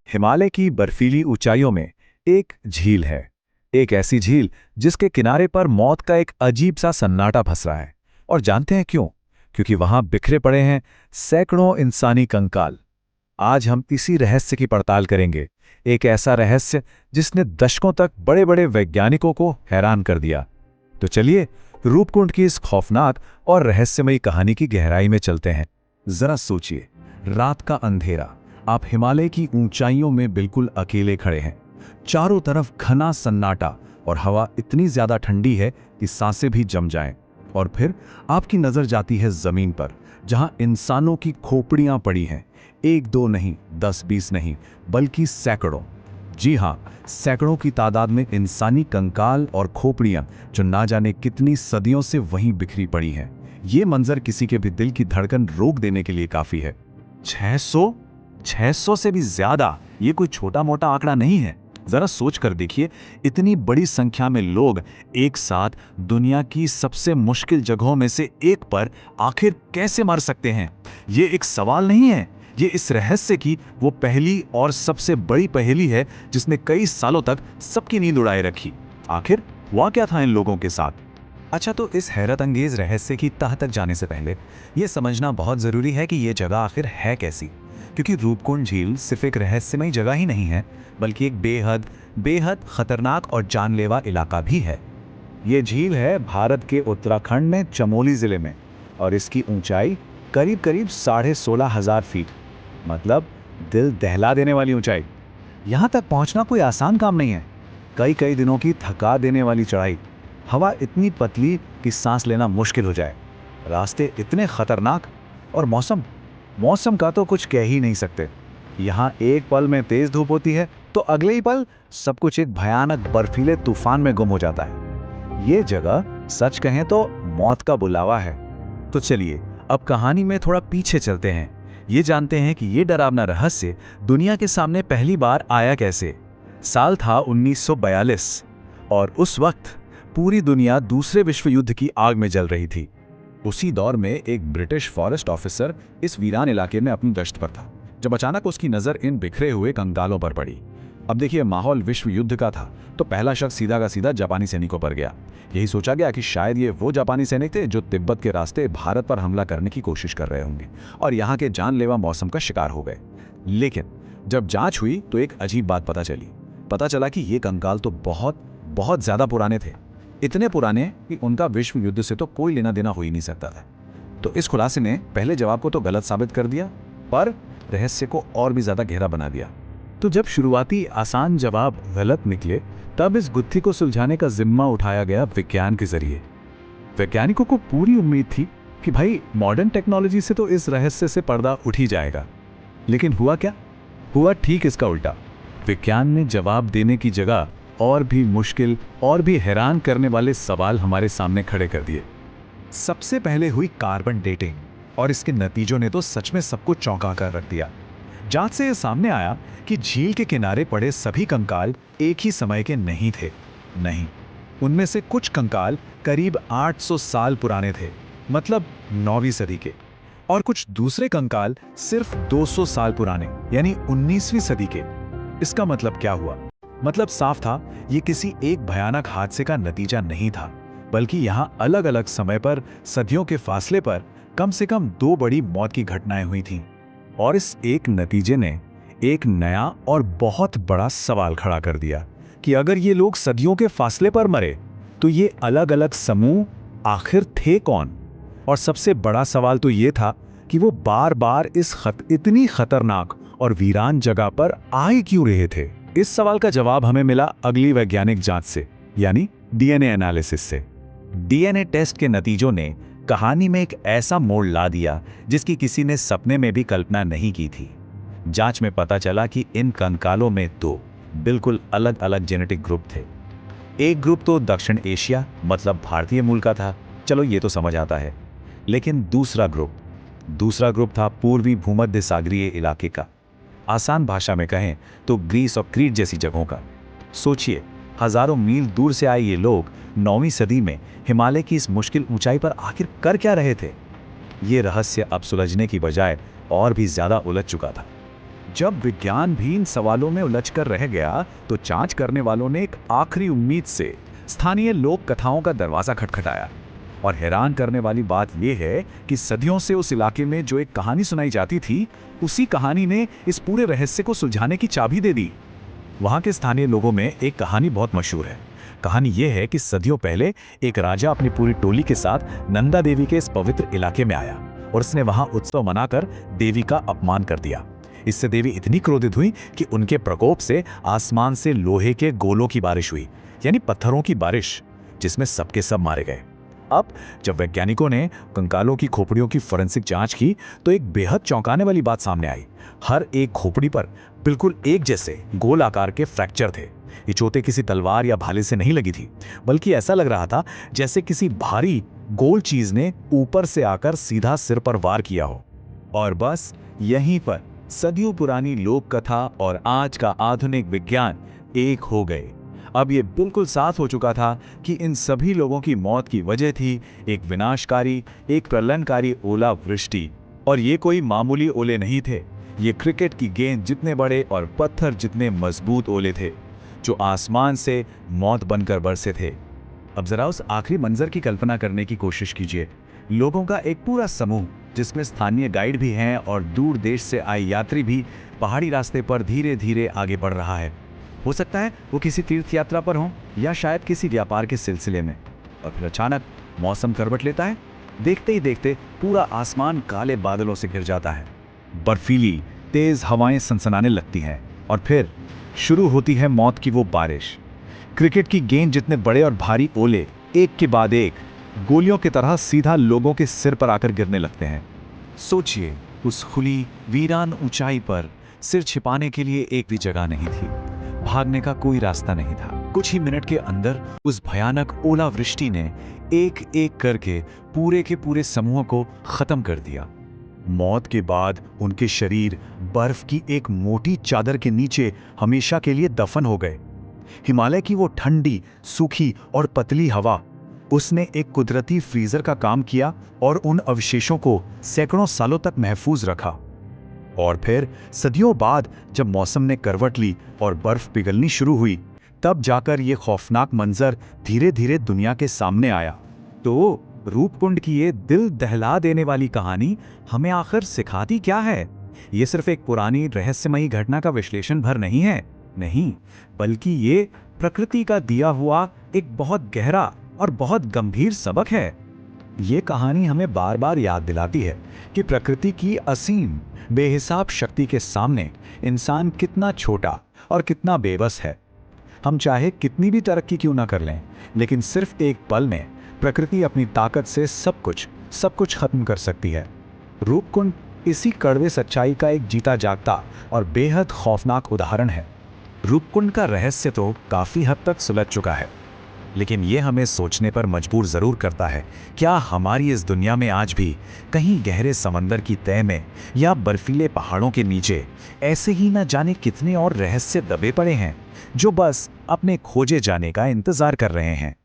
हिमालय की बर्फीली ऊंचाइयों में एक झील है। एक ऐसी झील जिसके किनारे पर मौत का एक अजीब सा सन्नाटा फंस रहा है। और जानते हैं क्यों? क्योंकि वहां बिखरे पड़े हैं सैकड़ों इंसानी कंकाल। आज हम इसी रहस्य की पड़ताल करेंगे। एक ऐसा रहस्य जिसने दशकों तक बड़े बड़े वैज्ञानिकों को हैरान कर दिया। तो चलिए रूपकुंड की इस खौफनाक और रहस्यमयी कहानी की गहराई में चलते हैं। जरा सोचिए, रात का अंधेरा, आप हिमालय की ऊंचाइयों में बिल्कुल अकेले खड़े हैं। चारों तरफ घना सन्नाटा और हवा इतनी ज्यादा ठंडी है कि सांसें भी जम जाएं। और फिर आपकी नजर जाती है जमीन पर, जहां इंसानों की खोपड़ियां पड़ी हैं। एक दो नहीं, 10-20 नहीं, बल्कि सैकड़ों। जी हाँ, सैकड़ों की तादाद में इंसानी कंकाल और खोपड़ियां, जो ना जाने कितनी सदियों से वहीं बिखरी पड़ी हैं। ये मंजर किसी के भी दिल की धड़कन रोक देने के लिए काफी है। 600 से भी ज्यादा, ये कोई छोटा मोटा आंकड़ा नहीं है। जरा सोच कर देखिए, इतनी बड़ी संख्या में लोग एक साथ दुनिया की सबसे मुश्किल जगहों में से एक पर आखिर कैसे मर सकते हैं? ये एक सवाल नहीं है, ये इस रहस्य की वो पहली और सबसे बड़ी पहेली है जिसने कई सालों तक सबकी नींद उड़ाए रखी। आखिर हुआ क्या था इन लोगों के साथ? अच्छा, तो इस हैरत अंगेज रहस्य की तह तक जाने से पहले ये समझना बहुत जरूरी है कि ये जगह आखिर है कैसी। क्योंकि रूपकुंड झील सिर्फ एक रहस्यमयी जगह ही नहीं है, बल्कि एक बेहद बेहद खतरनाक और जानलेवा इलाका भी है। ये झील है भारत के उत्तराखंड में चमोली जिले में, और इसकी ऊंचाई करीब करीब 16,500 फीट, मतलब दिल दहला देने वाली ऊंचाई। यहाँ तक पहुँचना कोई आसान काम नहीं है। कई कई दिनों की थका देने वाली चढ़ाई, हवा इतनी पतली कि सांस लेना मुश्किल हो जाए, रास्ते इतने खतरनाक, और मौसम मौसम का तो कुछ कह ही नहीं सकते। यहाँ एक पल में तेज धूप होती है तो अगले ही पल सब कुछ एक भयानक बर्फीले तूफान में गुम हो जाता है। ये जगह सच कहें तो मौत का बुलावा है। तो चलिए अब कहानी में थोड़ा पीछे चलते हैं। ये जानते हैं कि ये डरावना रहस्य दुनिया के सामने पहली बार आया कैसे। साल था 1942, और उस वक्त पूरी दुनिया दूसरे विश्व युद्ध की आग में जल रही थी। उसी दौर में एक ब्रिटिश फॉरेस्ट ऑफिसर इस वीरान इलाके में अपनी गश्त पर था, जब अचानक उसकी नजर इन बिखरे हुए कंकालों पर पड़ी। अब देखिए, माहौल विश्व युद्ध का था, तो पहला शक सीधा का सीधा जापानी सैनिकों पर गया। यही सोचा गया कि शायद ये वो जापानी सैनिक थे जो तिब्बत के रास्ते भारत पर हमला करने की कोशिश कर रहे होंगे और यहाँ के जानलेवा मौसम का शिकार हो गए। लेकिन जब जांच हुई तो एक अजीब बात पता चला कि ये कंकाल तो बहुत बहुत ज्यादा पुराने थे। इतने पुराने कि उनका विश्व युद्ध से तो कोई लेना देना हो ही नहीं सकता था। तो इस खुलासे ने पहले जवाब को तो गलत साबित कर दिया, पर रहस्य को और भी ज्यादा गहरा बना दिया। तो जब शुरुआती आसान जवाब गलत निकले, तब इस गुत्थी को सुलझाने का जिम्मा उठाया गया विज्ञान के जरिए। वैज्ञानिकों को पूरी उम्मीद थी कि भाई मॉडर्न टेक्नोलॉजी से तो इस रहस्य से पर्दा उठ ही जाएगा। लेकिन हुआ क्या? हुआ ठीक इसका उल्टा। विज्ञान ने जवाब देने की जगह और भी मुश्किल और भी हैरान करने वाले सवाल हमारे सामने खड़े कर दिए। सबसे पहले हुई कार्बन डेटिंग, और इसके नतीजों ने तो सच में सबको चौंका कर रख दिया। जांच से यह सामने आया कि झील के किनारे पड़े सभी कंकाल एक ही समय के नहीं थे। नहीं, उनमें से कुछ कंकाल करीब 800 साल पुराने थे, मतलब 9वीं सदी के, और कुछ दूसरे कंकाल सिर्फ 200 साल पुराने, यानी 19वीं सदी के। इसका मतलब क्या हुआ? मतलब साफ था, ये किसी एक भयानक हादसे का नतीजा नहीं था, बल्कि यहाँ अलग अलग समय पर सदियों के फासले पर कम से कम 2 बड़ी मौत की घटनाएं हुई थीं। और इस एक नतीजे ने एक नया और बहुत बड़ा सवाल खड़ा कर दिया कि अगर ये लोग सदियों के फासले पर मरे, तो ये अलग अलग समूह आखिर थे कौन? और सबसे बड़ा सवाल तो ये था कि वो बार बार इस इतनी खतरनाक और वीरान जगह पर आए क्यों रहे थे। इस सवाल का जवाब हमें मिला अगली वैज्ञानिक जांच से, यानी डीएनए एनालिसिस से। डीएनए टेस्ट के नतीजों ने कहानी में एक ऐसा मोड़ ला दिया जिसकी किसी ने सपने में भी कल्पना नहीं की थी। जांच में पता चला कि इन कंकालों में 2 बिल्कुल अलग अलग जेनेटिक ग्रुप थे। एक ग्रुप तो दक्षिण एशिया, मतलब भारतीय मूल का था, चलो ये तो समझ आता है। लेकिन दूसरा ग्रुप था पूर्वी भूमध्य सागरीय इलाके का। आसान भाषा में कहें तो ग्रीस और क्रीट जैसी जगहों का। सोचिए, हजारों मील दूर से आए ये लोग 9वीं सदी में हिमालय की इस मुश्किल ऊंचाई पर आखिर कर क्या रहे थे? ये रहस्य अब सुलझने की बजाय और भी ज्यादा उलझ चुका था। जब विज्ञान भी इन सवालों में उलझकर रह गया तो जांच करने वालों ने एक आखिरी उम्मीद से स्थानीय लोक कथाओं का दरवाजा खटखटाया। और हैरान करने वाली बात यह है कि सदियों से उस इलाके में जो एक कहानी सुनाई जाती थी, उसी कहानी ने इस पूरे रहस्य को सुलझाने की चाबी दे दी। वहां के स्थानीय लोगों में एक कहानी बहुत मशहूर है। कहानी यह है कि सदियों पहले एक राजा अपनी पूरी टोली के साथ नंदा देवी के इस पवित्र इलाके में आया और उसने वहां उत्सव मनाकर देवी का अपमान कर दिया। इससे देवी इतनी क्रोधित हुई कि उनके प्रकोप से आसमान से लोहे के गोलों की बारिश हुई, यानी पत्थरों की बारिश, जिसमें सबके सब मारे गए। अब जब वैज्ञानिकों ने कंकालों की खोपड़ियों की फोरेंसिक जांच की तो एक बेहद चौंकाने वाली बात सामने आई। हर एक खोपड़ी पर बिल्कुल एक जैसे गोल आकार के फ्रैक्चर थे। ये चोटें किसी तलवार या भाले से नहीं लगी थी, बल्कि ऐसा लग रहा था जैसे किसी भारी गोल चीज ने ऊपर से आकर सीधा सिर पर वार किया हो। और बस यहीं पर सदियों पुरानी लोक कथा और आज का आधुनिक विज्ञान एक हो गए। अब ये बिल्कुल साफ हो चुका था कि इन सभी लोगों की मौत की वजह थी एक विनाशकारी, एक प्रलयंकारी ओलावृष्टि। और ये कोई मामूली ओले नहीं थे, ये क्रिकेट की गेंद जितने बड़े और पत्थर जितने मजबूत ओले थे, जो आसमान से मौत बनकर बरसे थे। अब जरा उस आखिरी मंजर की कल्पना करने की कोशिश कीजिए। लोगों का एक पूरा समूह, जिसमें स्थानीय गाइड भी हैं और दूर देश से आए यात्री भी, पहाड़ी रास्ते पर धीरे धीरे आगे बढ़ रहा है। हो सकता है वो किसी तीर्थ यात्रा पर हो या शायद किसी व्यापार के सिलसिले में। और फिर अचानक मौसम करवट लेता है। देखते ही देखते पूरा आसमान काले बादलों से घिर जाता है। बर्फीली तेज हवाएं सनसनाने लगती हैं और फिर शुरू होती है मौत की वो बारिश। क्रिकेट की गेंद जितने बड़े और भारी ओले एक के बाद एक गोलियों की तरह सीधा लोगों के सिर पर आकर गिरने लगते हैं। सोचिए, उस खुली वीरान ऊंचाई पर सिर छिपाने के लिए एक भी जगह नहीं थी, भागने का कोई रास्ता नहीं था। कुछ ही मिनट के अंदर उस भयानक ओलावृष्टि ने एक एक करके पूरे के पूरे समूह को खत्म कर दिया। मौत के बाद उनके शरीर बर्फ की एक मोटी चादर के नीचे हमेशा के लिए दफन हो गए। हिमालय की वो ठंडी, सूखी और पतली हवा, उसने एक कुदरती फ्रीजर का काम किया और उन अवशेषों को सैकड़ों सालों तक महफूज रखा। और फिर सदियों बाद जब मौसम ने करवट ली और बर्फ पिघलनी शुरू हुई, तब जाकर ये खौफनाक मंजर धीरे धीरे दुनिया के सामने आया। तो रूपकुंड की ये दिल दहला देने वाली कहानी हमें आखिर सिखाती क्या है? ये सिर्फ एक पुरानी रहस्यमयी घटना का विश्लेषण भर नहीं है, नहीं, बल्कि ये प्रकृति का दिया हुआ एक बहुत गहरा और बहुत गंभीर सबक है। ये कहानी हमें बार बार याद दिलाती है कि प्रकृति की असीम बेहिसाब शक्ति के सामने इंसान कितना छोटा और कितना बेबस है। हम चाहे कितनी भी तरक्की क्यों ना कर लें, लेकिन सिर्फ एक पल में प्रकृति अपनी ताकत से सब कुछ खत्म कर सकती है। रूपकुंड इसी कड़वे सच्चाई का एक जीता जागता और बेहद खौफनाक उदाहरण है। रूपकुंड का रहस्य तो काफी हद तक सुलझ चुका है, लेकिन यह हमें सोचने पर मजबूर जरूर करता है, क्या हमारी इस दुनिया में आज भी कहीं गहरे समंदर की तह में या बर्फीले पहाड़ों के नीचे ऐसे ही न जाने कितने और रहस्य दबे पड़े हैं, जो बस अपने खोजे जाने का इंतजार कर रहे हैं।